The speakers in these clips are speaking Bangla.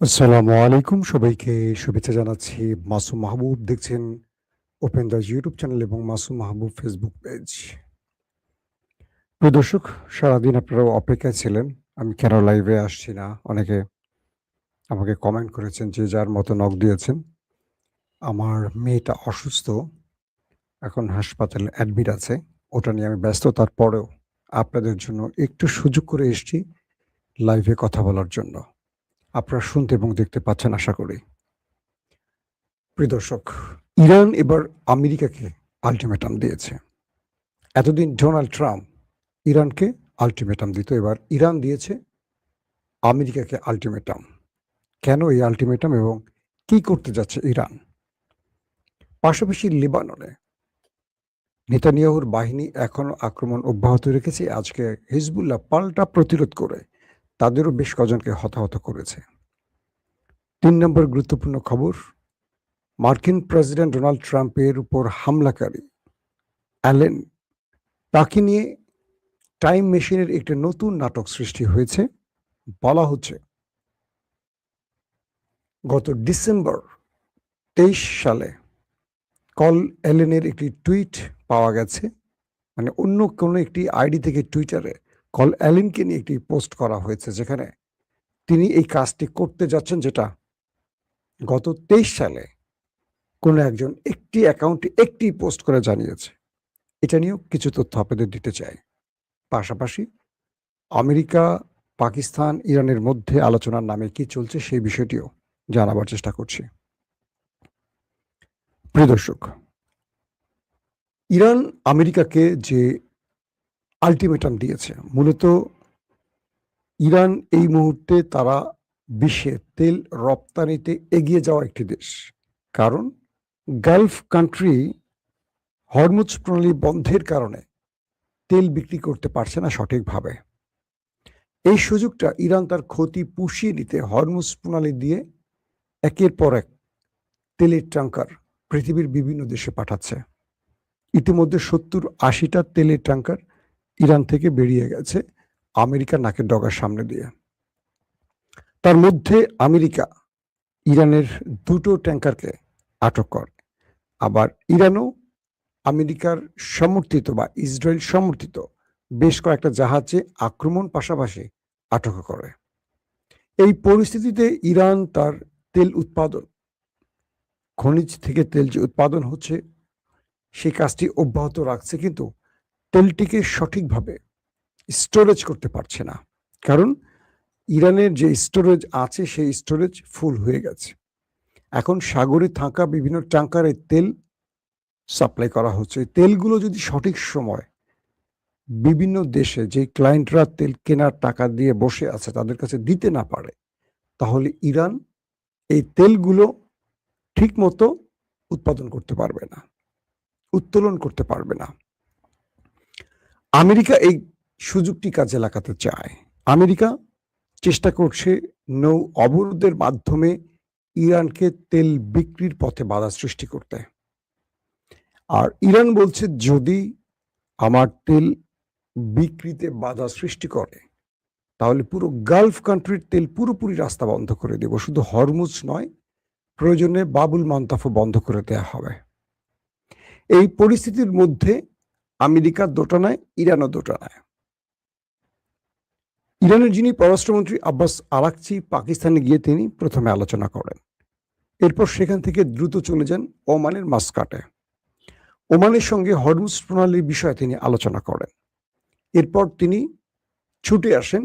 আসসালামু আলাইকুম সবাইকে শুভেচ্ছা জানাচ্ছি। মাসুম মাহবুব দেখছেন ওপেন দ্য ইউটিউব চ্যানেল এবং মাসুম মাহবুব ফেসবুক পেজ। প্রিয় দর্শক, সারাদিন আপনারা অপেক্ষায় ছিলেন। আমি কেন লাইভে আসছি না? অনেকে আমাকে কমেন্ট করেছেন যে যার মতো নক দিয়েছেন। আমার মেয়েটা অসুস্থ, এখন হাসপাতালে অ্যাডমিট আছে। ওটা নিয়ে আমি ব্যস্ত। তারপরেও আপনাদের জন্য একটু সুযোগ করে এসছি লাইভে কথা বলার জন্য। আপনারা শুনতে এবং দেখতে পাচ্ছেন আশা করি। প্রিয় দর্শক, ইরান এবার আমেরিকাকে আল্টিমেটাম দিয়েছে। এতদিন ডোনাল্ড ট্রাম্প ইরানকে আল্টিমেটাম দিত, এবার ইরান দিয়েছে আমেরিকাকে আল্টিমেটাম। কেন এই আল্টিমেটাম এবং কি করতে যাচ্ছে ইরান? পাশাপাশি লেবাননে নেতানিয়াহুর বাহিনী এখনো আক্রমণ অব্যাহত রেখেছে। আজকে হিজবুল্লাহ পাল্টা প্রতিরোধ করে তাদেরও বেশ কজনকে হতাহত করেছে। ৩ নম্বর গুরুত্বপূর্ণ খবর, মার্কিন প্রেসিডেন্ট ডোনাল্ড ট্রাম্পের উপর হামলাকারী অ্যালেন, তাকে নিয়ে টাইম মেশিনের একটি নতুন নাটক সৃষ্টি হয়েছে। বলা হচ্ছে গত ডিসেম্বর ২৩ সালে কল অ্যালেনের একটি টুইট পাওয়া গেছে। মানে অন্য কোনো একটি আইডি থেকে টুইটারে কল অ্যালেনকে নিয়ে একটি পোস্ট করা হয়েছে, যেখানে তিনি এই কাজটি করতে যাচ্ছেন, যেটা গত ২৩ সালে কোনো একজন একটি অ্যাকাউন্টে একটি পোস্ট করে জানিয়েছে। এটা নিয়েও কিছু তথ্য আপনাদের দিতে চাই। পাশাপাশি আমেরিকা, পাকিস্তান, ইরানের মধ্যে আলোচনার নামে কি চলছে সেই বিষয়টিও জানাবার চেষ্টা করছি। প্রিয় দর্শক, ইরান আমেরিকাকে যে আল্টিমেটাম দিয়েছে, মূলত ইরান এই মুহূর্তে তারা বিশ্বে তেল রপ্তানিতে এগিয়ে যাওয়া একটি দেশ। কারণ গালফ কান্ট্রি হরমুজ প্রণালী বন্ধের কারণে তেল বিক্রি করতে পারছে না সঠিকভাবে। এই সুযোগটা ইরান তার ক্ষতি পুষিয়ে নিতে হরমুজ প্রণালী দিয়ে একের পর এক তেলের ট্যাঙ্কার পৃথিবীর বিভিন্ন দেশে পাঠাচ্ছে। ইতিমধ্যে ৭০-৮০টা তেলের ট্যাঙ্কার ইরান থেকে বেরিয়ে গেছে আমেরিকার নাকের ডগার সামনে দিয়ে। তার মধ্যে আমেরিকা ইরানের ২টো ট্যাঙ্কারকে আটক করে। আবার ইরানও আমেরিকার সমর্থিত বা ইসরায়েল সমর্থিত বেশ কয়েকটা জাহাজে আক্রমণ পাশাপাশি আটক করে। এই পরিস্থিতিতে ইরান তার তেল উৎপাদন, খনিজ থেকে তেল যে উৎপাদন হচ্ছে সেই কাজটি অব্যাহত রাখছে, কিন্তু তেলটিকে সঠিকভাবে স্টোরেজ করতে পারছে না। কারণ ইরানের যে স্টোরেজ আছে সেই স্টোরেজ ফুল হয়ে গেছে। এখন সাগরে থাকা বিভিন্ন ট্যাঙ্কারে তেল সাপ্লাই করা হচ্ছে। এই তেলগুলো যদি সঠিক সময় বিভিন্ন দেশে যে ক্লায়েন্টরা তেল কেনার টাকা দিয়ে বসে আছে তাদের কাছে দিতে না পারে, তাহলে ইরান এই তেলগুলো ঠিকমতো উৎপাদন করতে পারবে না, উত্তোলন করতে পারবে না। আমেরিকা এই সুযোগটি কাজে লাগাতে চায়। আমেরিকা চেষ্টা করছে নৌ অবরোধের মাধ্যমে ইরানকে তেল বিক্রির পথে বাধা সৃষ্টি করতে। আর ইরান বলছে, যদি আমার তেল বিক্রিতে বাধা সৃষ্টি করে তাহলে পুরো গালফ কান্ট্রির তেল পুরোপুরি রাস্তা বন্ধ করে দেব। শুধু হরমুজ নয়, প্রয়োজনে বাবুল মান্তাফও বন্ধ করে দেয়া হবে। এই পরিস্থিতির মধ্যে আমেরিকা দোটানায়, ইরানও দোটানায়। ইরানের যিনি পররাষ্ট্রমন্ত্রী আব্বাস আরাকচি পাকিস্তানে গিয়ে তিনি প্রথমে আলোচনা করেন। এরপর সেখান থেকে দ্রুত চলে যান ওমানের মাস্কাটে। ওমানের সঙ্গে হরমুজ প্রণালীর বিষয়ে তিনি আলোচনা করেন। এরপর তিনি ছুটে আসেন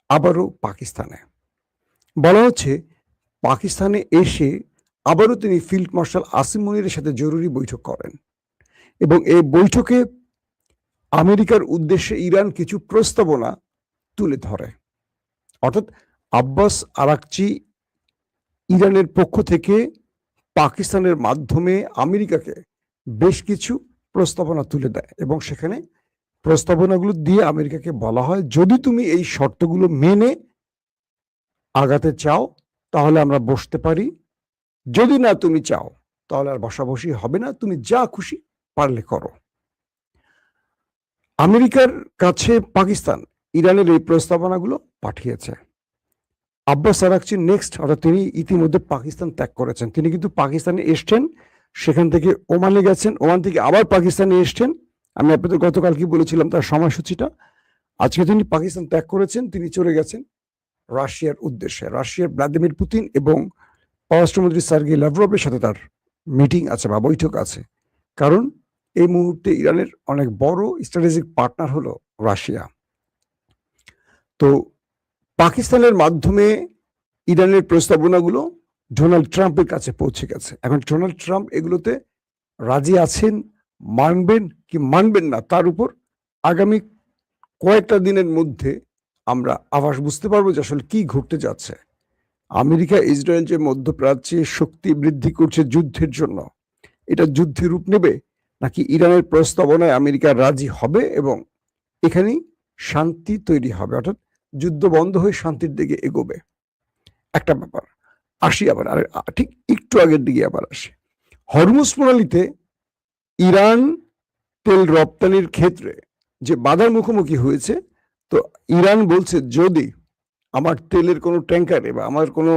আবারও পাকিস্তানে। বলা হচ্ছে পাকিস্তানে এসে আবারও তিনি ফিল্ড মার্শাল আসিম মুনিরের সাথে জরুরি বৈঠক করেন এবং এই বৈঠকে আমেরিকার উদ্দেশ্যে ইরান কিছু প্রস্তাবনা তুলে ধরে। অর্থাৎ আব্বাস আরাকচি ইরানের পক্ষ থেকে পাকিস্তানের মাধ্যমে আমেরিকাকে বেশ কিছু প্রস্তাবনা তুলে দেয় এবং সেখানে প্রস্তাবনাগুলো দিয়ে আমেরিকাকে বলা হয়, যদি তুমি এই শর্তগুলো মেনে আগাতে চাও তাহলে আমরা বসতে পারি, যদি না তুমি চাও তাহলে আর বসাবসি হবে না, তুমি যা খুশি পারলে করো। আমেরিকার কাছে পাকিস্তান ইরানের এই প্রস্তাবনাগুলো পাঠিয়েছে। আব্বাস আরাকচি নেক্সট, অর্থাৎ তিনি ইতিমধ্যে পাকিস্তান ত্যাগ করেছেন। তিনি কিন্তু পাকিস্তানে এসছেন, সেখান থেকে ওমানে গেছেন, ওমান থেকে আবার পাকিস্তানে এসছেন। আমি আপনাদের গতকাল কি বলেছিলাম তার সময়সূচিটা। আজকে তিনি পাকিস্তান ত্যাগ করেছেন, তিনি চলে গেছেন রাশিয়ার উদ্দেশ্যে। রাশিয়ার ভ্লাদিমির পুতিন এবং পররাষ্ট্রমন্ত্রী সার্গেই ল্যাভরভের সাথে তার মিটিং আছে বা বৈঠক আছে। কারণ এই মুহূর্তে ইরানের অনেক বড় স্ট্র্যাটেজিক পার্টনার হলো রাশিয়া। তো পাকিস্তানের মাধ্যমে ইরানের প্রস্তাবনাগুলো ডোনাল্ড ট্রাম্পের কাছে পৌঁছে গেছে। এখন ডোনাল্ড ট্রাম্প এগুলোতে রাজি আছেন, মানবেন কি মানবেন না, তার উপর আগামী কয়েকটা দিনের মধ্যে আমরা আভাস বুঝতে পারবো যে আসলে কি ঘটতে যাচ্ছে। আমেরিকা ইসরায়েল যে মধ্যপ্রাচ্যে শক্তি বৃদ্ধি করছে যুদ্ধের জন্য, এটা যুদ্ধের রূপ নেবে, নাকি ইরানের প্রস্তাবনায় আমেরিকা রাজি হবে এবং এখানেই শান্তি তৈরি হবে, অর্থাৎ যুদ্ধ বন্ধ হয়ে শান্তির দিকে এগোবে। একটা ব্যাপার। আসি আবার ঠিক একটু আগের দিকে আবার আসে। হরমুজ প্রণালীতে ইরান তেল রপ্তানির ক্ষেত্রে যে বাধার মুখোমুখি হয়েছে, তো ইরান বলছে যদি আমার তেলের কোনো ট্যাঙ্কারে বা আমার কোনো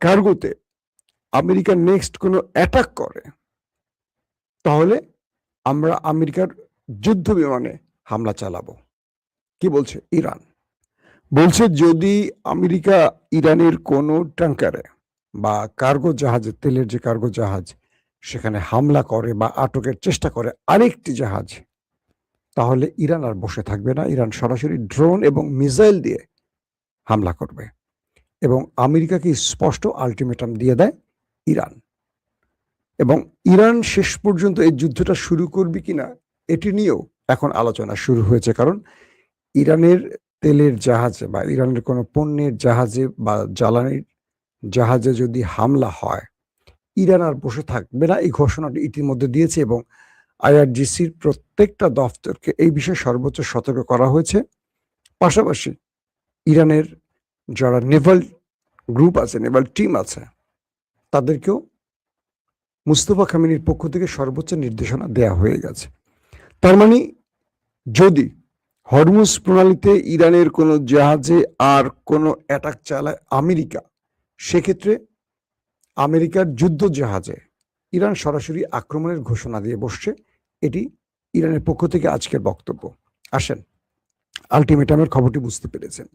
কার্গোতে আমেরিকা নেক্সট কোনো অ্যাটাক করে, তাহলে আমরা আমেরিকার যুদ্ধ বিমানে হামলা চালাবো। কি বলছে ইরান? বলছে যদি আমেরিকা ইরানের কোনো ট্যাঙ্কারে বা কার্গো জাহাজে, তেলের যে কার্গো জাহাজ, সেখানে হামলা করে বা আটকের চেষ্টা করে আরেকটি জাহাজ, তাহলে ইরান আর বসে থাকবে না। ইরান সরাসরি ড্রোন এবং মিসাইল দিয়ে হামলা করবে এবং আমেরিকাকে স্পষ্ট আলটিমেটাম দিয়ে দেয় ইরান। এবং ইরান শেষ পর্যন্ত এই যুদ্ধটা শুরু করবে কিনা এটি নিয়েও এখন আলোচনা শুরু হয়েছে। কারণ ইরানের তেলের জাহাজে বা ইরানের কোনো পণ্যের জাহাজে বা জ্বালানির জাহাজে যদি হামলা হয়, ইরান আর বসে থাকবে না। এই ঘোষণাটি ইতিমধ্যে দিয়েছে এবং আইআরজিসির প্রত্যেকটা দফতরকে এই বিষয়ে সর্বোচ্চ সতর্ক করা হয়েছে। পাশাপাশি ইরানের যারা নেভাল গ্রুপ আছে, নেভাল টিম আছে, তাদেরকেও মুস্তফা খামেনির পক্ষ থেকে সর্বোচ্চ নির্দেশনা দেয়া হয়ে গেছে। তার মানে যদি হরমুজ প্রণালীতে ইরানের কোনো জাহাজে আর কোনো অ্যাটাক চালায় আমেরিকা, সেক্ষেত্রে আমেরিকার যুদ্ধ জাহাজে ইরান সরাসরি আক্রমণের ঘোষণা দিয়ে বসছে। এটি ইরানের পক্ষ থেকে আজকের বক্তব্য। আসেন, আলটিমেটামের খবরটি বুঝতে পেরেছেন।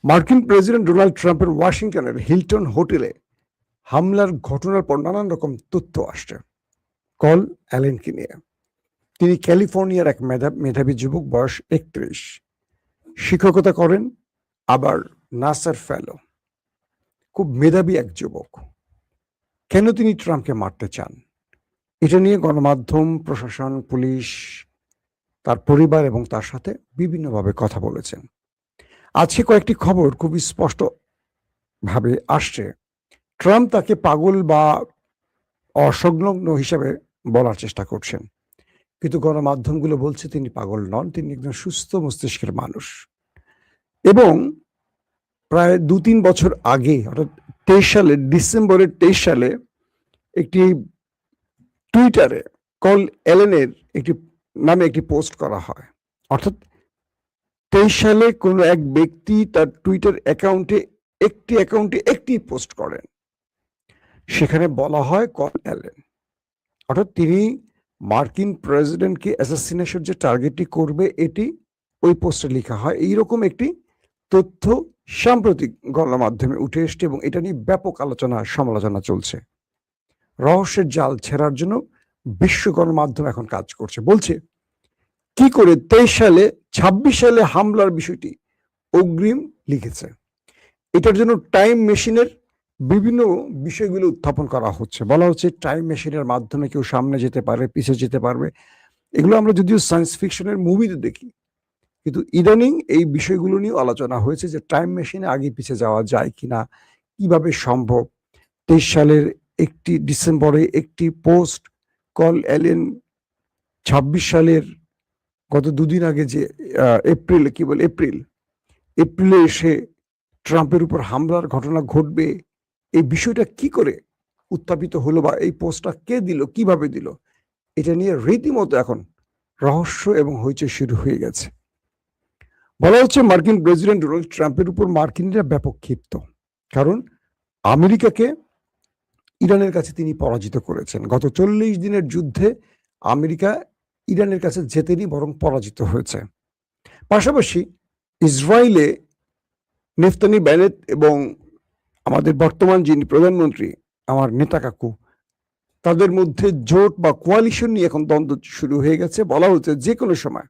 মার্কিন প্রেসিডেন্ট ডোনাল্ড ট্রাম্পের ওয়াশিংটনের হিলটন হোটেলে হামলার ঘটনার পর নানান রকম তথ্য আসছে কল অ্যালেনকে নিয়ে। তিনি ক্যালিফোর্নিয়ার এক মেধাবী যুবক, বয়স 31, শিক্ষকতা করেন, আবার নাসার ফেলো, খুব মেধাবী এক যুবক। কেন তিনি ট্রাম্পকে মারতে চান, এটা নিয়ে গণমাধ্যম, প্রশাসন, পুলিশ, তার পরিবার এবং তার সাথে বিভিন্নভাবে কথা বলেছেন। আজকে কয়েকটি খবর খুবই স্পষ্ট ভাবে আসছে। ট্রাম্প তাকে পাগল বা অসংলগ্ন হিসাবে বলার চেষ্টা করছেন, কিন্তু গণমাধ্যমগুলো বলছে তিনি পাগল নন, তিনি একজন সুস্থ মস্তিষ্কের মানুষ। এবং প্রায় 2-3 বছর আগে, অর্থাৎ 23 সালে, ডিসেম্বরের 23 সালে একটি টুইটারে কল অ্যালেনের নামে একটি পোস্ট করা হয়। অর্থাৎ 23 সালে কোনো এক ব্যক্তি তার টুইটার অ্যাকাউন্টে একটি পোস্ট করেন, সেখানে বলা হয় কল অ্যালেন, অর্থাৎ তিনি মার্কিন প্রেসিডেন্টকে অ্যাসাসিনেশন যে টার্গেটটি করবে, এটি ওই পোস্টে লেখা হয়। এইরকম একটি তথ্য সাম্প্রতিক গণমাধ্যমে উঠে এসছে এবং এটা নিয়ে ব্যাপক আলোচনা সমালোচনা চলছে। রহস্যের জাল ছেড়ার জন্য বিশ্ব গণমাধ্যম এখন কাজ করছে। বলছে কি করে 23 সালে 26 সালে হামলার বিষয়টি অগ্রিম লিখেছে। এটার জন্য টাইম মেশিনের বিভিন্ন বিষয়গুলো উত্থাপন করা হচ্ছে। বলা হচ্ছে টাইম মেশিনের মাধ্যমে কেউ সামনে যেতে পারে, পিছিয়ে যেতে পারবে। এগুলো আমরা যদিও সায়েন্স ফিকশনের মুভিতে দেখি, কিন্তু ইদানিং এই বিষয়গুলো নিয়ে আলোচনা হয়েছে যে টাইম মেশিনে আগে পিছিয়ে যাওয়া যায় কিনা, কিভাবে সম্ভব। 23 সালের ডিসেম্বরে একটি পোস্ট কল অ্যালেন 26 সালের গত 2 দিন আগে যে এপ্রিলে এসে ট্রাম্পের উপর হামলার ঘটনা ঘটবে, এই বিষয়টা কি করে উত্থাপিত হলো বা এই পোস্টটা কে দিল, কিভাবে দিল, এটা নিয়ে রীতিমতো এখন রহস্য এবং হইচই শুরু হয়ে গেছে। বলা হচ্ছে মার্কিন প্রেসিডেন্ট ডোনাল্ড ট্রাম্পের উপর মার্কিনরা ব্যাপক ক্ষিপ্ত, কারণ আমেরিকাকে ইরানের কাছে তিনি পরাজিত করেছেন। গত 40 দিনের যুদ্ধে আমেরিকা ইরানের কাছে জেতেনি, বরং পরাজিত হয়েছে। পাশাপাশি ইসরায়েলে নেফতানি বেনেট এবং আমাদের বর্তমান যিনি প্রধানমন্ত্রী, আমার নেতা কাকু, তাদের মধ্যে জোট বা কোয়ালিশন নিয়ে এখন দ্বন্দ্ব শুরু হয়ে গেছে। বলা হচ্ছে যে কোনো সময়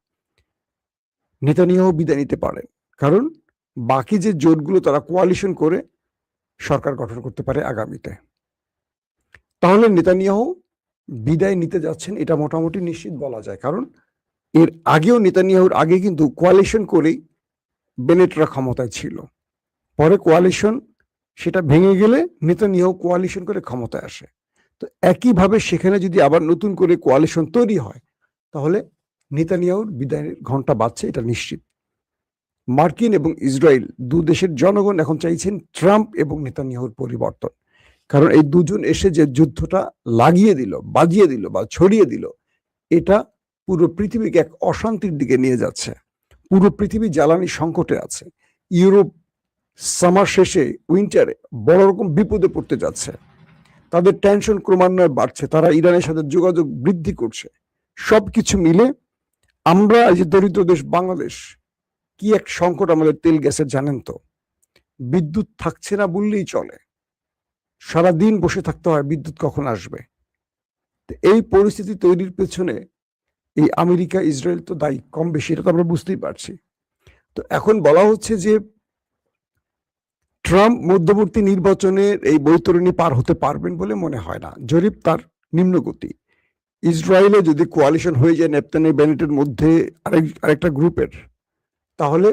নেতানিয়াহু বিদায় নিতে পারেন, কারণ বাকি যে জোটগুলো তারা কোয়ালিশন করে সরকার গঠন করতে পারে আগামীতে। তাহলে নেতানিয়াহু বিদায় নিতে যাচ্ছেন, এটা মোটামুটি নিশ্চিত বলা যায়, কারণ এর আগেও নেতানিয়াহুর আগে কিন্তু কোয়ালিশন করেই বেনেটরা ক্ষমতায় ছিল। পরে কোয়ালিশন সেটা ভেঙে গেলে নেতানিয়াহু কোয়ালিশন করে ক্ষমতায় আসে। তো একইভাবে সেখানে যদি আবার নতুন করে কোয়ালিশন তৈরি হয়, তাহলে নেতানিয়াহুর বিদায়ের ঘন্টা বাজছে, এটা নিশ্চিত। মার্কিন এবং ইসরায়েল দু দেশের জনগণ এখন চাইছেন ট্রাম্প এবং নেতানিয়াহুর পরিবর্তন, কারণ এই দুজন এসে যে যুদ্ধটা লাগিয়ে দিল, বাজিয়ে দিল বা ছড়িয়ে দিল, এটা পুরো পৃথিবীকে এক অশান্তির দিকে নিয়ে যাচ্ছে। পুরো পৃথিবী জ্বালানি সংকটে আছে। ইউরোপ সামার শেষে উইন্টারে বড় রকম বিপদে পড়তে যাচ্ছে। তাদের টেনশন ক্রমান্বয়ে বাড়ছে, তারা ইরানের সাথে যোগাযোগ বৃদ্ধি করছে। সবকিছু মিলে আমরা যে দরিদ্র দেশ বাংলাদেশ, কি এক সংকট আমাদের তেল গ্যাসের, জানেন তো। বিদ্যুৎ থাকছে না বললেই চলে, সারাদিন বসে থাকতে হয় বিদ্যুৎ কখন আসবে। এই পরিস্থিতি তৈরির পেছনে এই আমেরিকা ইসরায়েল তো দায়ী, কম বেশি, এটা তো আমরা বুঝতেই পারছি। তো এখন বলা হচ্ছে যে ট্রাম্প মধ্যবর্তী নির্বাচনের এই বৈতরণী পার হতে পারবেন বলে মনে হয় না। জরিপ তার নিম্নগতি। ইসরায়েলে যদি কোয়ালিশন হয়ে যায় নেতানি বেনেটের মধ্যে আরেকটা গ্রুপের, তাহলে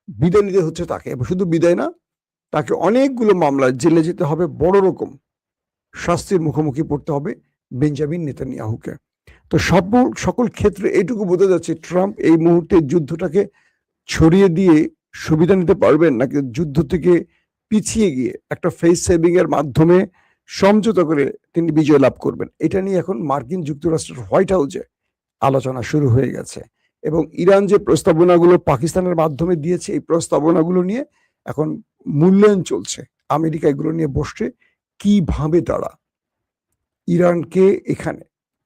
বিদায় নিতে হচ্ছে তাকে। এবং শুধু বিদায় না, তাকে অনেকগুলো মামলায় জেলে যেতে হবে, বড় রকম শাস্তির মুখোমুখি পড়তে হবে বেঞ্জামিন নেতানিয়াহুকে। তো সকল ক্ষেত্রে এইটুকু বোঝা যাচ্ছে ট্রাম্প এই মুহূর্তে যুদ্ধটাকে ছড়িয়ে দিয়ে সুবিধা নিতে পারবেন, নাকি যুদ্ধ থেকে পিছিয়ে গিয়ে একটা ফেস সেভিং এর মাধ্যমে সমঝোতা করে তিনি বিজয় লাভ করবেন। এটা নিয়ে এখন মার্কিন যুক্তরাষ্ট্রের হোয়াইট হাউসে আলোচনা শুরু হয়ে গেছে, এবং ইরান যে প্রস্তাবনাগুলো পাকিস্তানের মাধ্যমে দিয়েছে, এই প্রস্তাবনাগুলো নিয়ে এখন মূল্যায়ন চলছে। আমেরিকা এগুলো নিয়ে বসছে, কিভাবে তারা ইরানকে এখানে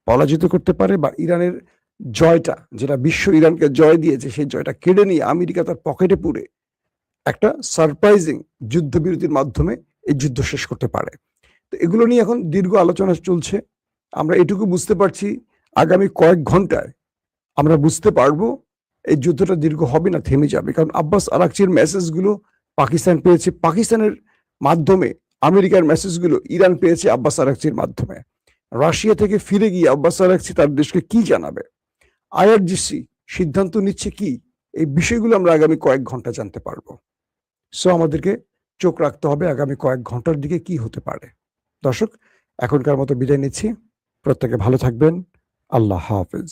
পরাজিত করতে পারে, বা ইরানের জয়টা, যেটা বিশ্ব ইরানকে জয় দিয়েছে, সেই জয়টা কেড়ে নিয়ে আমেরিকা তার পকেটে পুরে একটা সারপ্রাইজিং যুদ্ধবিরতির মাধ্যমে এই যুদ্ধ শেষ করতে পারে। তো এগুলো নিয়ে এখন দীর্ঘ আলোচনা চলছে। আমরা এটুকু বুঝতে পারছি, আগামী কয়েক ঘন্টায় আমরা বুঝতে পারবো এই যুদ্ধটা দীর্ঘ হবে না, থেমে যাবে। কারণ আব্বাস আরাকচির মেসেজগুলো পাকিস্তান পেয়েছে, পাকিস্তানের মাধ্যমে আমেরিকার মেসেজগুলো ইরান পেয়েছে আব্বাস আরাকচির মাধ্যমে। রাশিয়া থেকে ফিরে গিয়ে আব্বাস আরাকচি তার দেশকে কি জানাবে, আইআরজিসি সিদ্ধান্ত নিচ্ছে কি, এই বিষয়গুলো আমরা আগামী কয়েক ঘন্টা জানতে পারবো। সো আমাদেরকে চোখ রাখতে হবে আগামী কয়েক ঘন্টার দিকে কি হতে পারে। দর্শক, এখনকার মতো বিদায় নিচ্ছি। প্রত্যেকে ভালো থাকবেন। আল্লাহ হাফেজ।